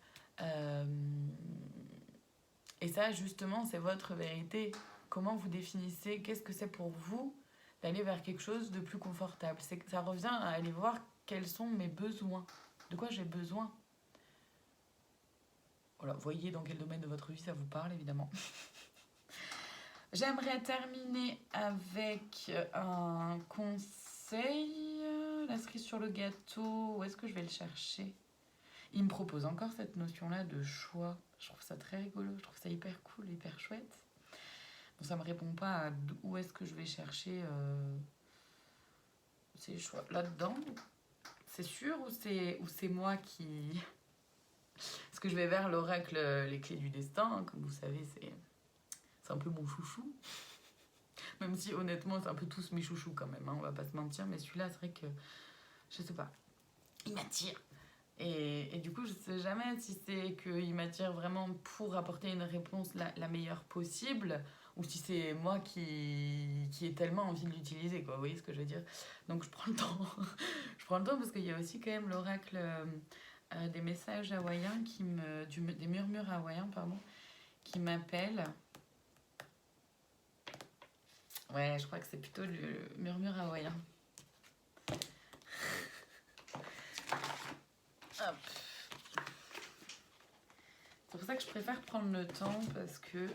Et ça, justement, c'est votre vérité. Comment vous définissez, qu'est-ce que c'est pour vous d'aller vers quelque chose de plus confortable. Ça revient à aller voir quels sont mes besoins. De quoi j'ai besoin. Voilà, voyez dans quel domaine de votre vie ça vous parle, évidemment. J'aimerais terminer avec un conseil. La cerise sur le gâteau, où est-ce que je vais le chercher? Il me propose encore cette notion-là de choix. Je trouve ça très rigolo, je trouve ça hyper cool, hyper chouette. Bon, ça me répond pas à où est-ce que je vais chercher ces choix. Là-dedans, c'est sûr ou c'est moi qui... Parce que je vais vers l'oracle Les Clés du Destin, hein, comme vous savez, c'est un peu mon chouchou. Même si honnêtement, c'est un peu tous mes chouchous quand même, hein, on va pas se mentir. Mais celui-là, c'est vrai que, je sais pas, il m'attire. Et du coup, je sais jamais si c'est qu'il m'attire vraiment pour apporter une réponse la meilleure possible, ou si c'est moi qui ai tellement envie de l'utiliser, quoi. Vous voyez ce que je veux dire? Donc je prends le temps. Je prends le temps parce qu'il y a aussi quand même l'oracle des messages hawaïens, des murmures hawaïens, pardon, qui m'appellent. Ouais, je crois que c'est plutôt le murmure hawaïen. Hop. C'est pour ça que je préfère prendre le temps, parce que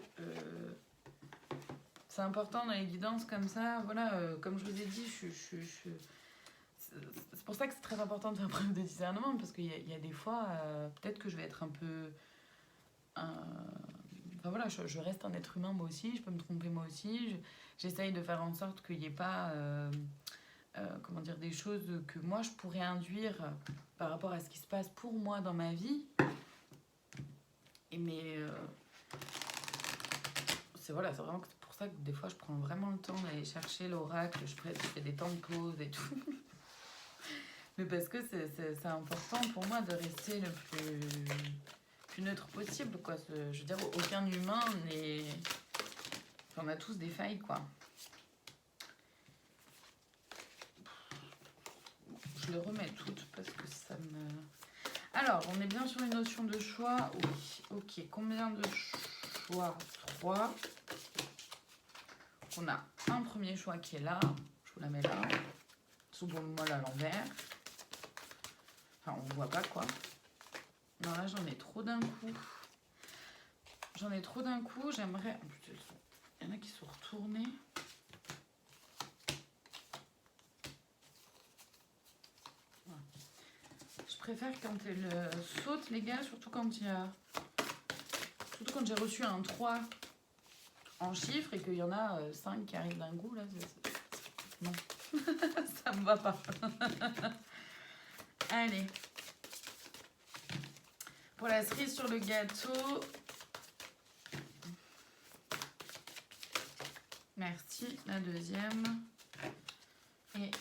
c'est important dans les guidances comme ça. Voilà, comme je vous ai dit, c'est pour ça que c'est très important de faire preuve de discernement, parce qu'il y a des fois, peut-être que je vais être un peu... Enfin voilà, je reste un être humain moi aussi, je peux me tromper moi aussi. J'essaye de faire en sorte qu'il n'y ait pas... comment dire, des choses que moi je pourrais induire par rapport à ce qui se passe pour moi dans ma vie. Mais c'est vraiment pour ça que des fois je prends vraiment le temps d'aller chercher l'oracle, je fais des temps de pause et tout. Mais parce que c'est important pour moi de rester le plus neutre possible, quoi. Je veux dire, aucun humain n'est... Enfin, on a tous des failles, quoi. Je le remets toutes parce que ça me... Alors, on est bien sur une notion de choix. Oui, ok. Combien de choix? 3. On a un premier choix qui est là. Je vous la mets là. Sous pour le moelle à l'envers. Enfin, on voit pas quoi. Non, là, j'en ai trop d'un coup. J'aimerais... Il y en a qui sont retournés. Je préfère quand elle saute, les gars, surtout quand j'ai reçu un 3 en chiffres et qu'il y en a 5 qui arrivent d'un coup, là. Non, ça me va pas. Allez. Pour la cerise sur le gâteau. Merci. La deuxième. Et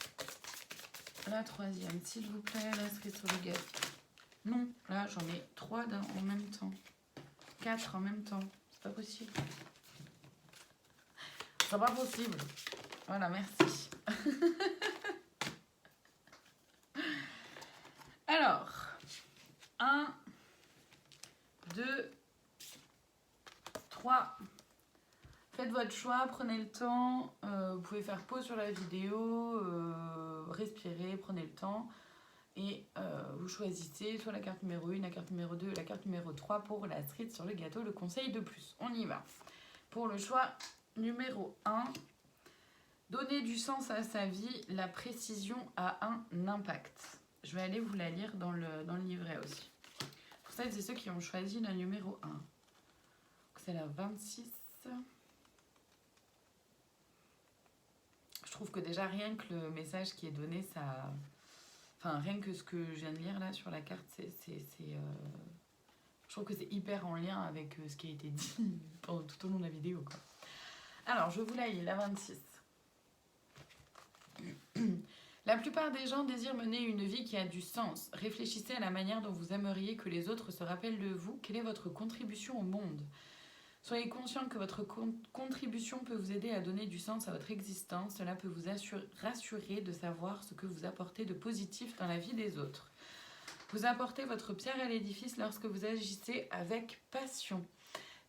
la troisième, s'il vous plaît, la cerise sur le gâteau. Non, là j'en ai 3 en même temps. 4 en même temps. C'est pas possible. C'est pas possible. Voilà, merci. Alors, 1, 2, 3. Faites votre choix, prenez le temps. Vous pouvez faire pause sur la vidéo, respirer, prenez le temps. Et vous choisissez soit la carte numéro 1, la carte numéro 2, la carte numéro 3 pour la cerise sur le gâteau, le conseil de plus. On y va. Pour le choix numéro 1, donner du sens à sa vie, la précision a un impact. Je vais aller vous la lire dans le livret aussi. Pour celles et ceux qui ont choisi la numéro 1. C'est la 26. Je trouve que déjà rien que le message qui est donné, ça... Enfin, rien que ce que je viens de lire là sur la carte, trouve que c'est hyper en lien avec ce qui a été dit pendant tout au long de la vidéo, quoi. Alors, je vous la lis, la 26. La plupart des gens désirent mener une vie qui a du sens. Réfléchissez à la manière dont vous aimeriez que les autres se rappellent de vous. Quelle est votre contribution au monde ? Soyez conscient que votre contribution peut vous aider à donner du sens à votre existence. Cela peut vous rassurer de savoir ce que vous apportez de positif dans la vie des autres. Vous apportez votre pierre à l'édifice lorsque vous agissez avec passion.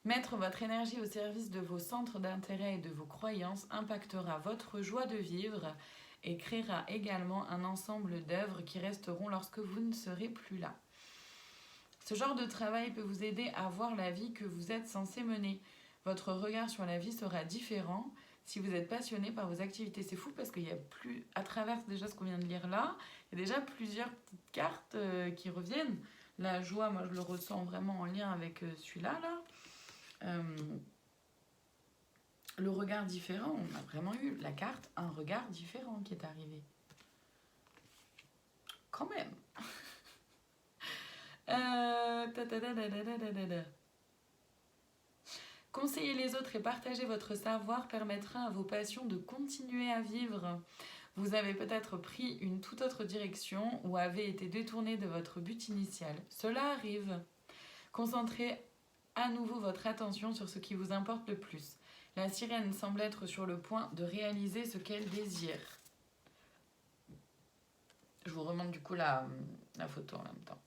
Mettre votre énergie au service de vos centres d'intérêt et de vos croyances impactera votre joie de vivre et créera également un ensemble d'œuvres qui resteront lorsque vous ne serez plus là. Ce genre de travail peut vous aider à voir la vie que vous êtes censé mener. Votre regard sur la vie sera différent si vous êtes passionné par vos activités. C'est fou parce qu'il y a plus, à travers déjà ce qu'on vient de lire là, il y a déjà plusieurs petites cartes qui reviennent. La joie, moi je le ressens vraiment en lien avec celui-là, là. Le regard différent, on a vraiment eu la carte, un regard différent qui est arrivé. Quand même. Conseiller les autres et partager votre savoir permettra à vos passions de continuer à vivre. Vous avez peut-être pris une toute autre direction ou avez été détourné de votre but initial. Cela arrive. Concentrez à nouveau votre attention sur ce qui vous importe le plus. La sirène semble être sur le point de réaliser ce qu'elle désire. Je vous remonte du coup la photo en même temps.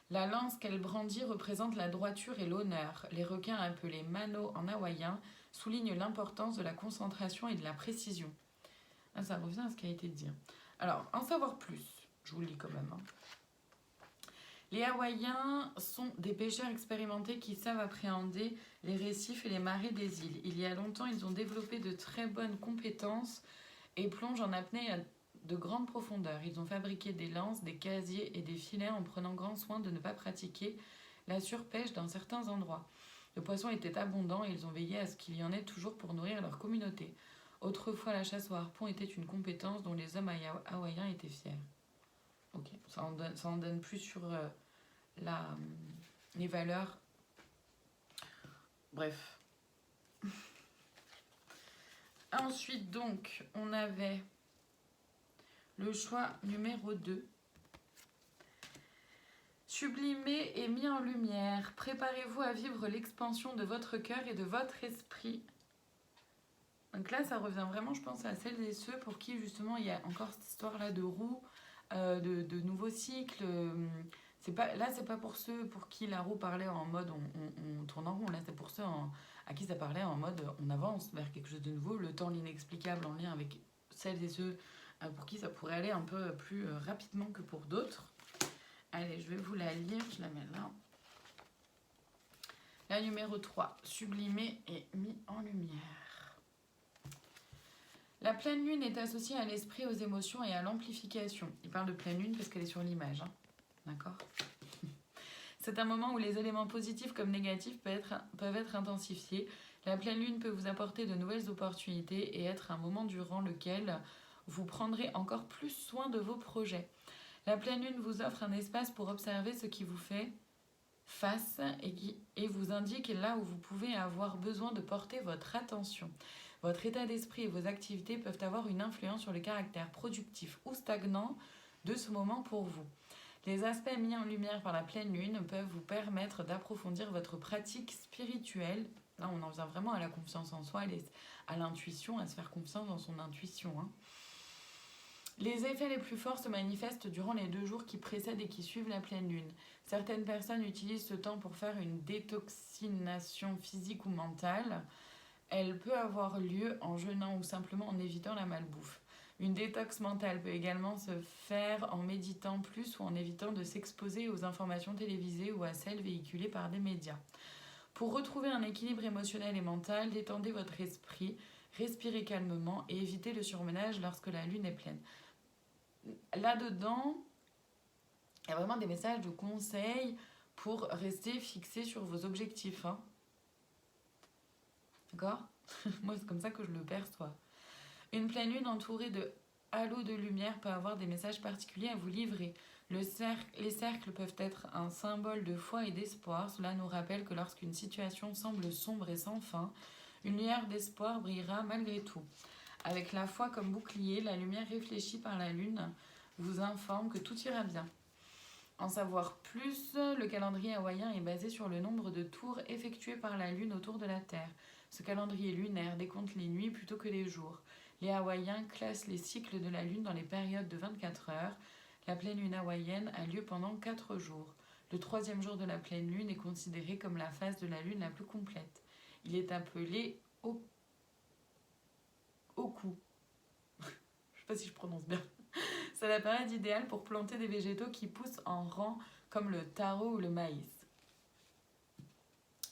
La lance qu'elle brandit représente la droiture et l'honneur. Les requins appelés mano en hawaïen soulignent l'importance de la concentration et de la précision. Ah, ça revient à ce qui a été dit. Alors, en savoir plus, je vous le lis quand même. Les Hawaïens sont des pêcheurs expérimentés qui savent appréhender les récifs et les marées des îles. Il y a longtemps, ils ont développé de très bonnes compétences et plongent en apnée à de grandes profondeurs. Ils ont fabriqué des lances, des casiers et des filets en prenant grand soin de ne pas pratiquer la surpêche dans certains endroits. Le poisson était abondant et ils ont veillé à ce qu'il y en ait toujours pour nourrir leur communauté. Autrefois, la chasse au harpon était une compétence dont les hommes hawaïens étaient fiers. Ok, ça en donne plus sur les valeurs. Bref. Ensuite, donc, on avait le choix numéro 2. Sublimé et mis en lumière. Préparez-vous à vivre l'expansion de votre cœur et de votre esprit. Donc là, ça revient vraiment, je pense, à celles et ceux pour qui, justement, il y a encore cette histoire-là de roue, de nouveaux cycles. C'est pas pour ceux pour qui la roue parlait en mode on tourne en rond. Là, c'est pour ceux à qui ça parlait en mode on avance vers quelque chose de nouveau. Le temps, l'inexplicable en lien avec celles et ceux pour qui ça pourrait aller un peu plus rapidement que pour d'autres. Allez, je vais vous la lire, je la mets là. La numéro 3, sublimé et mis en lumière. La pleine lune est associée à l'esprit, aux émotions et à l'amplification. Il parle de pleine lune parce qu'elle est sur l'image. D'accord ? C'est un moment où les éléments positifs comme négatifs peuvent être intensifiés. La pleine lune peut vous apporter de nouvelles opportunités et être un moment durant lequel vous prendrez encore plus soin de vos projets. La pleine lune vous offre un espace pour observer ce qui vous fait face et vous indique là où vous pouvez avoir besoin de porter votre attention. Votre état d'esprit et vos activités peuvent avoir une influence sur le caractère productif ou stagnant de ce moment pour vous. Les aspects mis en lumière par la pleine lune peuvent vous permettre d'approfondir votre pratique spirituelle. Là, on en vient vraiment à la confiance en soi, à l'intuition, à se faire confiance dans son intuition. Les effets les plus forts se manifestent durant les 2 jours qui précèdent et qui suivent la pleine lune. Certaines personnes utilisent ce temps pour faire une détoxination physique ou mentale. Elle peut avoir lieu en jeûnant ou simplement en évitant la malbouffe. Une détox mentale peut également se faire en méditant plus ou en évitant de s'exposer aux informations télévisées ou à celles véhiculées par des médias. Pour retrouver un équilibre émotionnel et mental, détendez votre esprit, respirez calmement et évitez le surmenage lorsque la lune est pleine. Là-dedans, il y a vraiment des messages de conseils pour rester fixé sur vos objectifs. D'accord ? Moi, c'est comme ça que je le perçois. Une pleine lune entourée de halo de lumière peut avoir des messages particuliers à vous livrer. Les cercles peuvent être un symbole de foi et d'espoir. Cela nous rappelle que lorsqu'une situation semble sombre et sans fin, une lueur d'espoir brillera malgré tout. Avec la foi comme bouclier, la lumière réfléchie par la lune vous informe que tout ira bien. En savoir plus, le calendrier hawaïen est basé sur le nombre de tours effectués par la lune autour de la Terre. Ce calendrier lunaire décompte les nuits plutôt que les jours. Les Hawaïens classent les cycles de la lune dans les périodes de 24 heures. La pleine lune hawaïenne a lieu pendant 4 jours. Le 3e jour de la pleine lune est considéré comme la phase de la lune la plus complète. Il est appelé Oku. Je ne sais pas si je prononce bien. C'est la période idéale pour planter des végétaux qui poussent en rang comme le taro ou le maïs.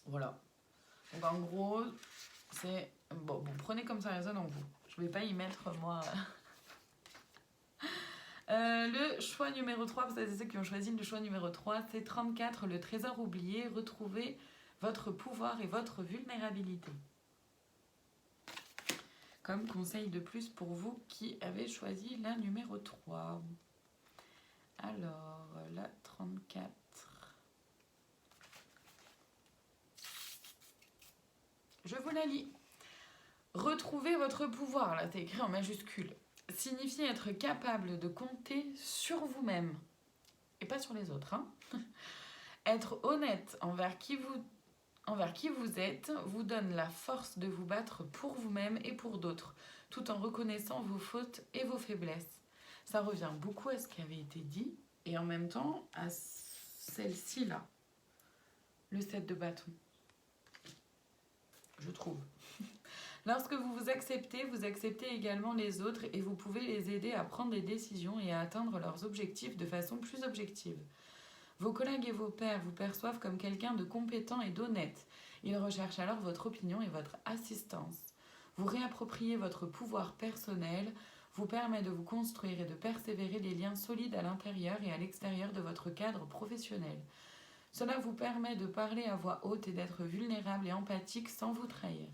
Voilà. Donc en gros, c'est... Bon, prenez comme ça résonne en vous. Je ne vais pas y mettre, moi... le choix numéro 3, vous savez ceux qui ont choisi le choix numéro 3, c'est 34, le trésor oublié. Retrouvez votre pouvoir et votre vulnérabilité. Comme conseil de plus pour vous qui avez choisi la numéro 3. Alors, la 34. Je vous la lis. Retrouvez votre pouvoir, là c'est écrit en majuscule, signifie être capable de compter sur vous-même et pas sur les autres. Être honnête envers qui vous êtes vous donne la force de vous battre pour vous-même et pour d'autres, tout en reconnaissant vos fautes et vos faiblesses. Ça revient beaucoup à ce qui avait été dit et en même temps à celle-ci là, le 7 de bâton, je trouve. Lorsque vous vous acceptez également les autres et vous pouvez les aider à prendre des décisions et à atteindre leurs objectifs de façon plus objective. Vos collègues et vos pairs vous perçoivent comme quelqu'un de compétent et d'honnête. Ils recherchent alors votre opinion et votre assistance. Vous réappropriez votre pouvoir personnel, vous permet de vous construire et de persévérer des liens solides à l'intérieur et à l'extérieur de votre cadre professionnel. Cela vous permet de parler à voix haute et d'être vulnérable et empathique sans vous trahir.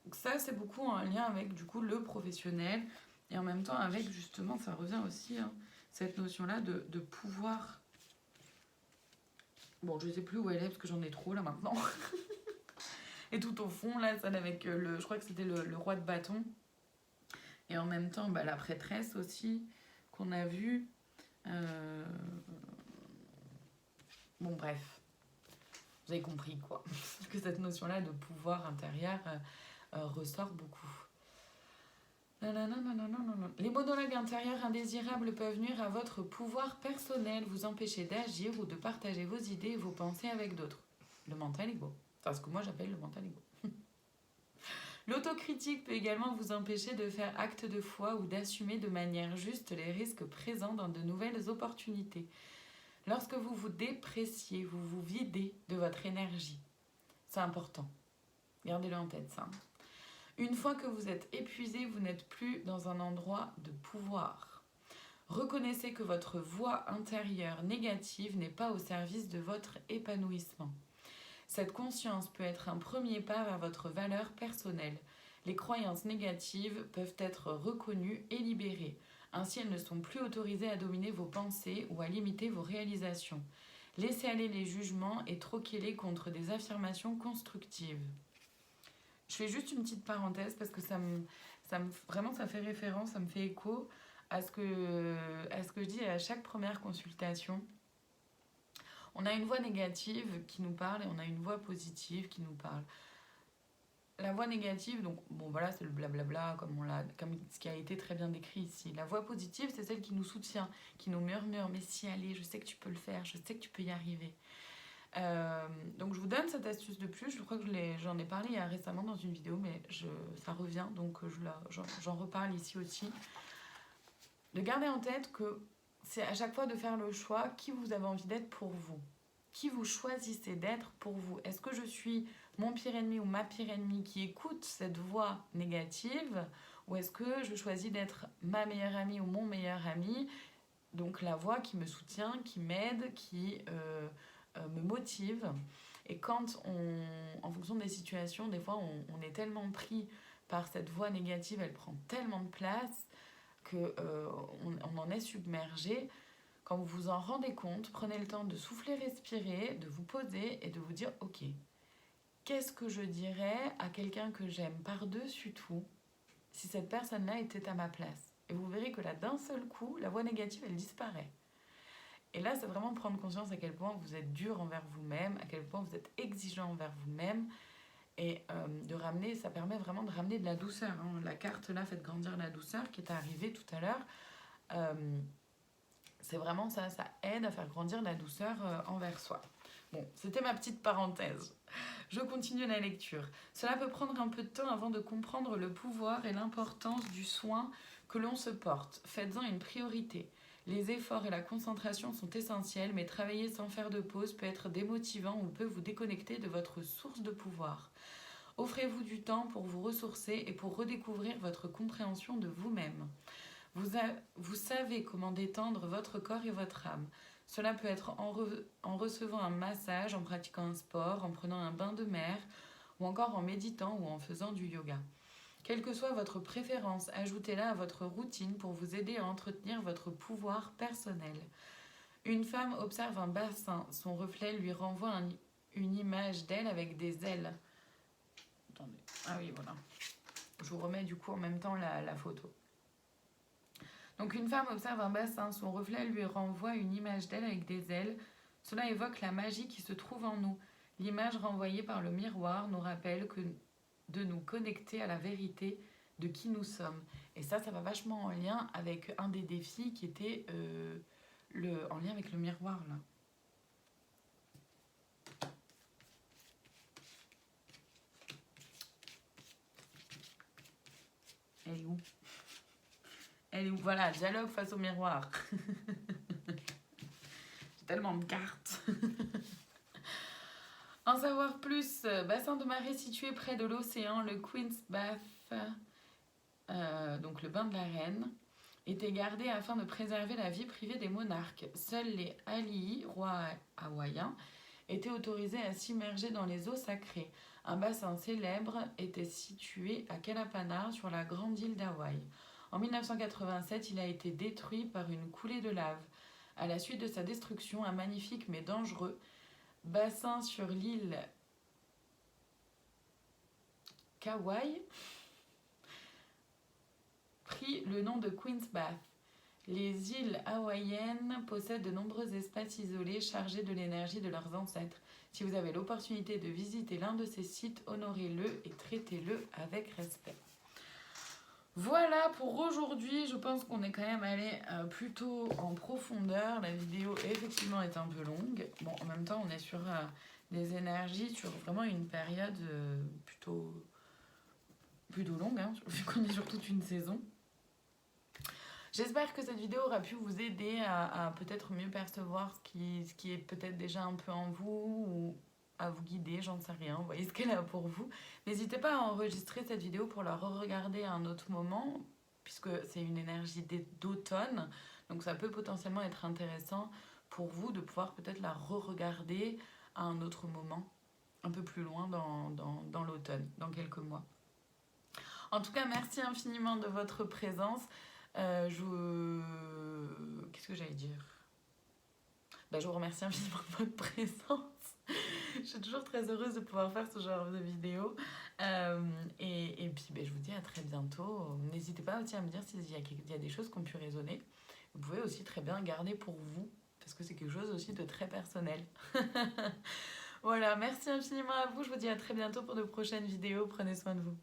Donc ça, c'est beaucoup en lien avec du coup le professionnel et en même temps avec justement, ça revient aussi, cette notion-là de pouvoir. Bon, je ne sais plus où elle est parce que j'en ai trop là maintenant. Et tout au fond, là, celle avec je crois que c'était le roi de bâton. Et en même temps, la prêtresse aussi, qu'on a vue. Bon, bref. Vous avez compris, quoi. Que cette notion-là de pouvoir intérieur ressort beaucoup. Les monologues intérieurs indésirables peuvent nuire à votre pouvoir personnel, vous empêcher d'agir ou de partager vos idées et vos pensées avec d'autres. Le mental ego. Enfin, ce que moi j'appelle le mental ego. L'autocritique peut également vous empêcher de faire acte de foi ou d'assumer de manière juste les risques présents dans de nouvelles opportunités. Lorsque vous vous dépréciez, vous vous videz de votre énergie. C'est important. Gardez-le en tête, ça. Une fois que vous êtes épuisé, vous n'êtes plus dans un endroit de pouvoir. Reconnaissez que votre voix intérieure négative n'est pas au service de votre épanouissement. Cette conscience peut être un premier pas vers votre valeur personnelle. Les croyances négatives peuvent être reconnues et libérées. Ainsi, elles ne sont plus autorisées à dominer vos pensées ou à limiter vos réalisations. Laissez aller les jugements et troquez-les contre des affirmations constructives. Je fais juste une petite parenthèse parce que vraiment ça fait référence, ça me fait écho à ce que je dis à chaque première consultation. On a une voix négative qui nous parle et on a une voix positive qui nous parle. La voix négative, donc bon voilà, c'est le blablabla comme ce qui a été très bien décrit ici. La voix positive, c'est celle qui nous soutient, qui nous murmure, mais si allez, je sais que tu peux le faire, je sais que tu peux y arriver. Donc je vous donne cette astuce de plus, je crois que j'en ai parlé récemment dans une vidéo, mais ça revient, donc j'en reparle ici aussi. De garder en tête que c'est à chaque fois de faire le choix qui vous avez envie d'être pour vous. Qui vous choisissez d'être pour vous. Est-ce que je suis mon pire ennemi ou ma pire ennemie qui écoute cette voix négative, ou est-ce que je choisis d'être ma meilleure amie ou mon meilleur ami, donc la voix qui me soutient, qui m'aide, qui me motive. Et quand en fonction des situations, des fois on est tellement pris par cette voix négative, elle prend tellement de place on en est submergé, quand vous vous en rendez compte, prenez le temps de souffler, respirer, de vous poser et de vous dire « Ok, qu'est-ce que je dirais à quelqu'un que j'aime par-dessus tout si cette personne-là était à ma place ?» Et vous verrez que là, d'un seul coup, la voix négative, elle disparaît. Et là, c'est vraiment prendre conscience à quel point vous êtes dur envers vous-même, à quel point vous êtes exigeant envers vous-même. Et de ramener, ça permet vraiment de ramener de la douceur. Hein. La carte là, faites grandir la douceur, qui est arrivée tout à l'heure. C'est vraiment ça, ça aide à faire grandir la douceur envers soi. Bon, c'était ma petite parenthèse. Je continue la lecture. Cela peut prendre un peu de temps avant de comprendre le pouvoir et l'importance du soin que l'on se porte. Faites-en une priorité. Les efforts et la concentration sont essentiels, mais travailler sans faire de pause peut être démotivant ou peut vous déconnecter de votre source de pouvoir. Offrez-vous du temps pour vous ressourcer et pour redécouvrir votre compréhension de vous-même. Vous savez comment détendre votre corps et votre âme. Cela peut être en recevant un massage, en pratiquant un sport, en prenant un bain de mer, ou encore en méditant ou en faisant du yoga. Quelle que soit votre préférence, ajoutez-la à votre routine pour vous aider à entretenir votre pouvoir personnel. Une femme observe un bassin, son reflet lui renvoie une image d'elle avec des ailes. Attendez, ah oui, voilà. Je vous remets du coup en même temps la photo. Donc une femme observe un bassin, son reflet lui renvoie une image d'elle avec des ailes. Cela évoque la magie qui se trouve en nous. L'image renvoyée par le miroir nous rappelle de nous connecter à la vérité de qui nous sommes. Et ça va vachement en lien avec un des défis qui était en lien avec le miroir là. Elle est où ? Elle est où ? Voilà, dialogue face au miroir. J'ai tellement de cartes. En savoir plus, bassin de marée situé près de l'océan, le Queen's Bath, donc le bain de la reine, était gardé afin de préserver la vie privée des monarques. Seuls les Ali'i, rois hawaïens, étaient autorisés à s'immerger dans les eaux sacrées. Un bassin célèbre était situé à Kalapana, sur la grande île d'Hawaï. En 1987, il a été détruit par une coulée de lave. À la suite de sa destruction, un magnifique mais dangereux bassin sur l'île Kauai prit le nom de Queen's Bath. Les îles hawaïennes possèdent de nombreux espaces isolés chargés de l'énergie de leurs ancêtres. Si vous avez l'opportunité de visiter l'un de ces sites, honorez-le et traitez-le avec respect. Voilà pour aujourd'hui, je pense qu'on est quand même allé plutôt en profondeur. La vidéo effectivement est un peu longue. Bon, en même temps, on est sur des énergies, sur vraiment une période plutôt longue, hein, vu qu'on est sur toute une saison. J'espère que cette vidéo aura pu vous aider à peut-être mieux percevoir ce qui est peut-être déjà un peu en vous, ou à vous guider, j'en sais rien, vous voyez ce qu'elle a pour vous. N'hésitez pas à enregistrer cette vidéo pour la re-regarder à un autre moment, puisque c'est une énergie d'automne, donc ça peut potentiellement être intéressant pour vous de pouvoir peut-être la re-regarder à un autre moment, un peu plus loin dans l'automne, dans quelques mois. En tout cas, merci infiniment de votre présence. Qu'est-ce que j'allais dire ? Je vous remercie infiniment de votre présence. Je suis toujours très heureuse de pouvoir faire ce genre de vidéo. Et puis, je vous dis à très bientôt. N'hésitez pas aussi à me dire s'il y a des choses qui ont pu résonner. Vous pouvez aussi très bien garder pour vous, parce que c'est quelque chose aussi de très personnel. Voilà, merci infiniment à vous. Je vous dis à très bientôt pour de prochaines vidéos. Prenez soin de vous.